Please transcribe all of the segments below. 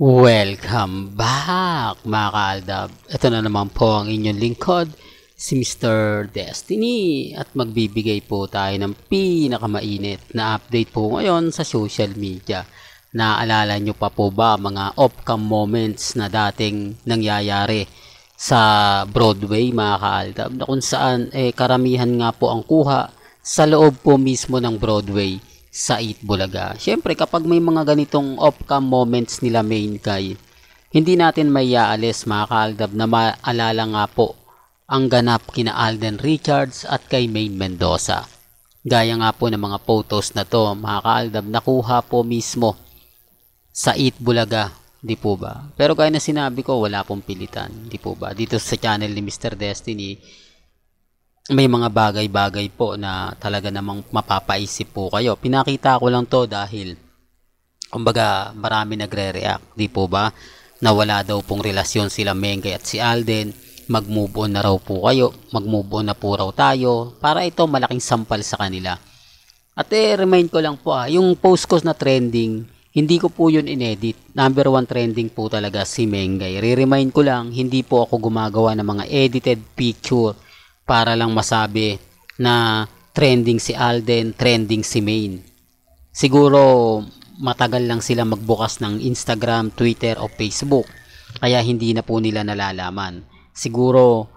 Welcome back mga kaaldab. Ito na naman po ang inyong lingkod, si Mr. Destiny, at magbibigay po tayo ng pinakamainit na update po ngayon sa social media. Naalala nyo pa po ba mga off-cam moments na dating nangyayari sa Broadway mga kaaldab, na kung saan karamihan nga po ang kuha sa loob po mismo ng Broadway sa Eat Bulaga. Siyempre, kapag may mga ganitong off-cam moments nila main guy, hindi natin may iaalis mga kaaldab na maalala nga po ang ganap kina Alden Richards at kay Maine Mendoza. Gaya nga po ng mga photos na to mga kaaldab, nakuha po mismo sa Eat Bulaga, di po ba? Pero gaya na sinabi ko, wala pong pilitan, di po ba? Dito sa channel ni Mr. Destiny, may mga bagay-bagay po na talaga namang mapapaisip po kayo. Pinakita ko lang to dahil kumbaga marami nagre-react, di po ba? Na wala daw pong relasyon sila Mengay at si Alden. Mag-move on na raw po kayo, mag-move on na po raw tayo, para ito malaking sampal sa kanila. At remind ko lang po yung post ko na trending, hindi ko po yun inedit. Number 1 trending po talaga si Mengay. Re-remind ko lang, hindi po ako gumagawa ng mga edited picture para lang masabi na trending si Alden, trending si Maine. Siguro matagal lang sila magbukas ng Instagram, Twitter o Facebook, kaya hindi na po nila nalalaman. Siguro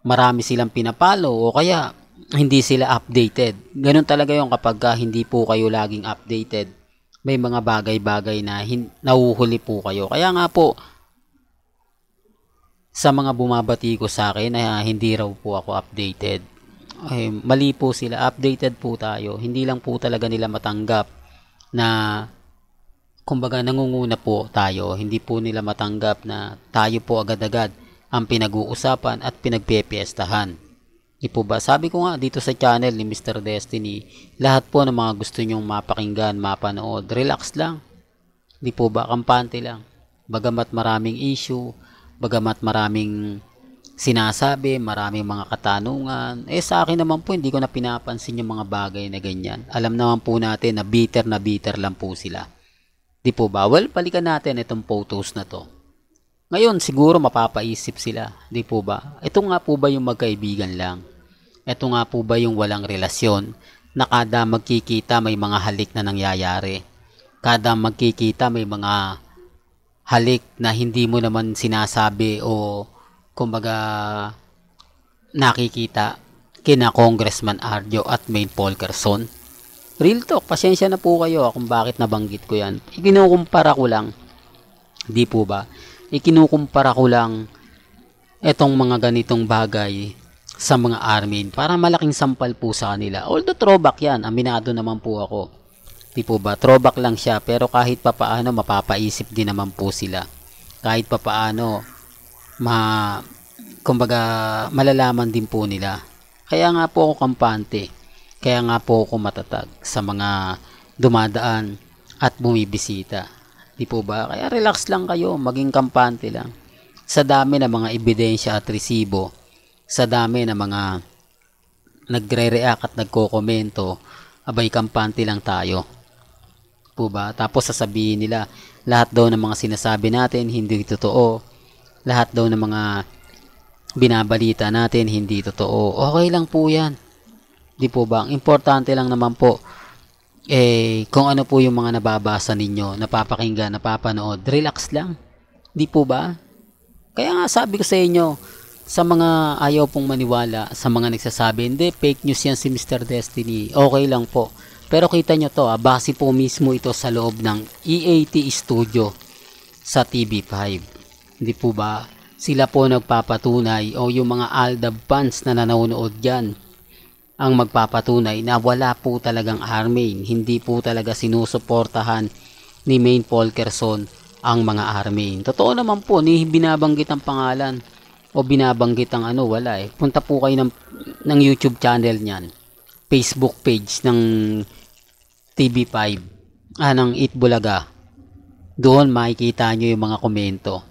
marami silang pinapalo o kaya hindi sila updated. Ganun talaga yung kapag hindi po kayo laging updated. May mga bagay-bagay na nahuhuli po kayo. Kaya nga po, sa mga bumabati ko sa akin na hindi raw po ako updated, mali po sila. Updated po tayo. Hindi lang po talaga nila matanggap na kumbaga nangunguna po tayo. Hindi po nila matanggap na tayo po agad-agad ang pinag-uusapan at pinagpepiestahan. Di po ba? Sabi ko nga dito sa channel ni Mr. Destiny, lahat po ng mga gusto nyong mapakinggan, mapanood, relax lang. Di po ba? Kampante lang. Bagamat maraming issue, bagamat maraming sinasabi, maraming mga katanungan, sa akin naman po hindi ko na pinapansin yung mga bagay na ganyan. Alam naman po natin na bitter lang po sila. Di po ba? Well, balikan natin itong photos na to. Ngayon, siguro mapapaisip sila. Di po ba? Ito nga po ba yung magkaibigan lang? Ito nga po ba yung walang relasyon na kada magkikita may mga halik na nangyayari? Kada magkikita may mga halik na hindi mo naman sinasabi o kumbaga nakikita kina Congressman Arjo at Maine Polkerson. Real talk, pasensya na po kayo kung bakit nabanggit ko yan. Ikinukumpara ko lang, di po ba? Ikinukumpara ko lang etong mga ganitong bagay sa mga armin para malaking sampal po sa kanila. Although throwback yan, aminado naman po ako. Di po ba? Throwback lang siya, pero kahit papaano mapapaisip din naman po sila. Kahit papaano kumbaga malalaman din po nila. Kaya nga po ako kampante. Kaya nga po ako matatag sa mga dumadaan at bumibisita. Di po ba? Kaya relax lang kayo, maging kampante lang. Sa dami ng mga ebidensya at resibo, sa dami ng mga nagre-react at nagko-komento, abay kampante lang tayo. Po ba? Tapos sasabihin nila lahat daw ng mga sinasabi natin hindi totoo, lahat daw ng mga binabalita natin hindi totoo. Okay lang po yan, di po ba? Ang importante lang naman po kung ano po yung mga nababasa ninyo, napapakinggan, napapanood, relax lang, di po ba? Kaya nga sabi ko sa inyo, sa mga ayaw pong maniwala, sa mga nagsasabi hindi, fake news yan si Mr. Destiny, okay lang po. Pero kita nyo to, base po mismo ito sa loob ng EAT Studio sa TV5. Hindi po ba? Sila po nagpapatunay o yung mga Aldab fans na nanonood dyan ang magpapatunay na wala po talagang army. Hindi po talaga sinusuportahan ni Maine Polkerson ang mga army. Totoo naman po, ni binabanggit ang pangalan o binabanggit ang wala Punta po kayo ng YouTube channel niyan, Facebook page ng TV5, ng Eat Bulaga. Doon makikita nyo yung mga komento.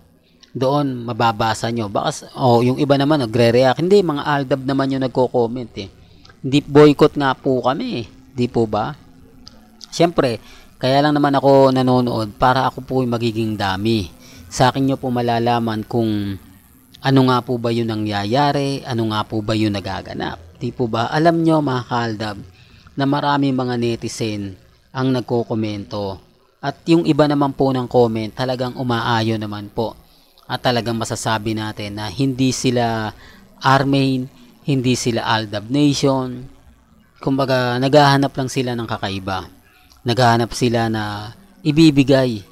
Doon mababasa nyo. Baka, yung iba naman nagre-react. Hindi, mga Aldab naman yung nagko-comment Hindi, boycott nga po kami. Di po ba? Siyempre, kaya lang naman ako nanonood para ako po yung magiging dami. Sa akin nyo po malalaman kung ano nga po ba yung nangyayari, ano nga po ba yung nagaganap. Di po ba? Alam nyo mga kaaldab, na marami mga netizen ang nagko-komento. At yung iba naman po ng comment talagang umaayon naman po. At talagang masasabi natin na hindi sila Armain, hindi sila Aldab Nation. Kumbaga naghahanap lang sila ng kakaiba. Naghahanap sila na ibibigay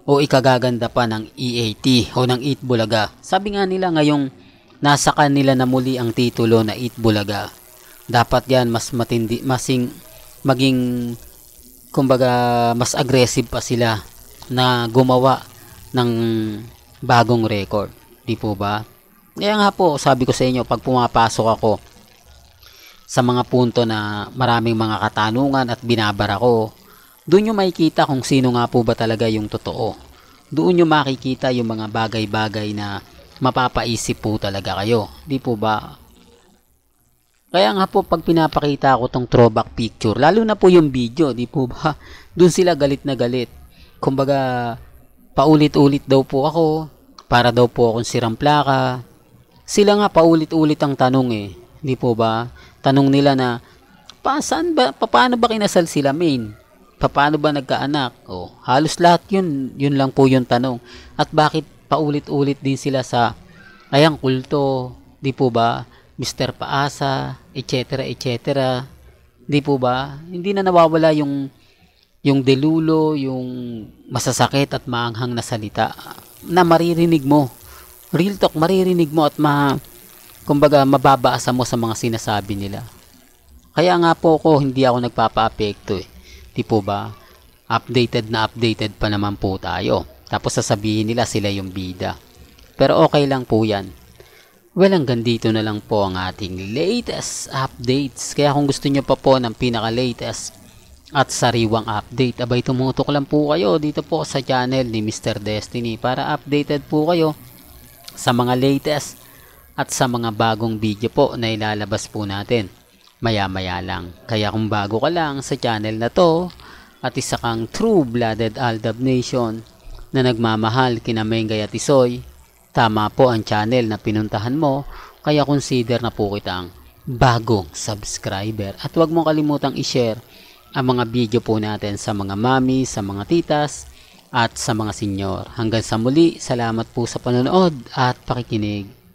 o ikagaganda pa ng EAT o ng Eat Bulaga. Sabi nga nila ngayong nasa kanila na muli ang titulo na Eat Bulaga. Dapat yan mas matindi, maging kumbaga mas aggressive pa sila na gumawa ng bagong record. Di po ba? Kaya nga po, sabi ko sa inyo, pag pumapasok ako sa mga punto na maraming mga katanungan at binabara ko, doon nyo makikita kung sino nga po ba talaga yung totoo. Doon nyo makikita yung mga bagay-bagay na mapapaisip po talaga kayo. Di po ba? Kaya nga po pag pinapakita ko tong throwback picture, lalo na po yung video, di po ba? Doon sila galit na galit. Kumbaga, paulit-ulit daw po ako, para daw po akong sirang plaka. Sila nga paulit-ulit ang tanong eh. Di po ba? Tanong nila na, paano ba kinasal sila, main? Paano ba nagkaanak? Oh, halos lahat yun lang po yung tanong. At bakit paulit-ulit din sila sa ayang kulto, di po ba? Mr. Paasa, etc. etc. Di po ba? Hindi na nawawala yung delulo, yung masasakit at maanghang na salita na maririnig mo. Real talk, maririnig mo at kumbaga mababasa mo sa mga sinasabi nila. Kaya nga po ko hindi ako nagpapa-apekto eh. Di po ba? Updated pa naman po tayo. Tapos sasabihin nila sila yung bida. Pero okay lang po yan. Well, hanggang dito na lang po ang ating latest updates. Kaya kung gusto nyo pa po ng pinaka-latest at sariwang update, abay tumutok lang po kayo dito po sa channel ni Mr. Destiny para updated po kayo sa mga latest at sa mga bagong video po na ilalabas po natin maya-maya lang. Kaya kung bago ka lang sa channel na to at isa kang true-blooded Aldab Nation na nagmamahal kina Mengay at Isoy, tama po ang channel na pinuntahan mo, kaya consider na po kitang bagong subscriber. At huwag mong kalimutang i-share ang mga video po natin sa mga mami, sa mga titas, at sa mga senyor. Hanggang sa muli, salamat po sa panonood at pakikinig.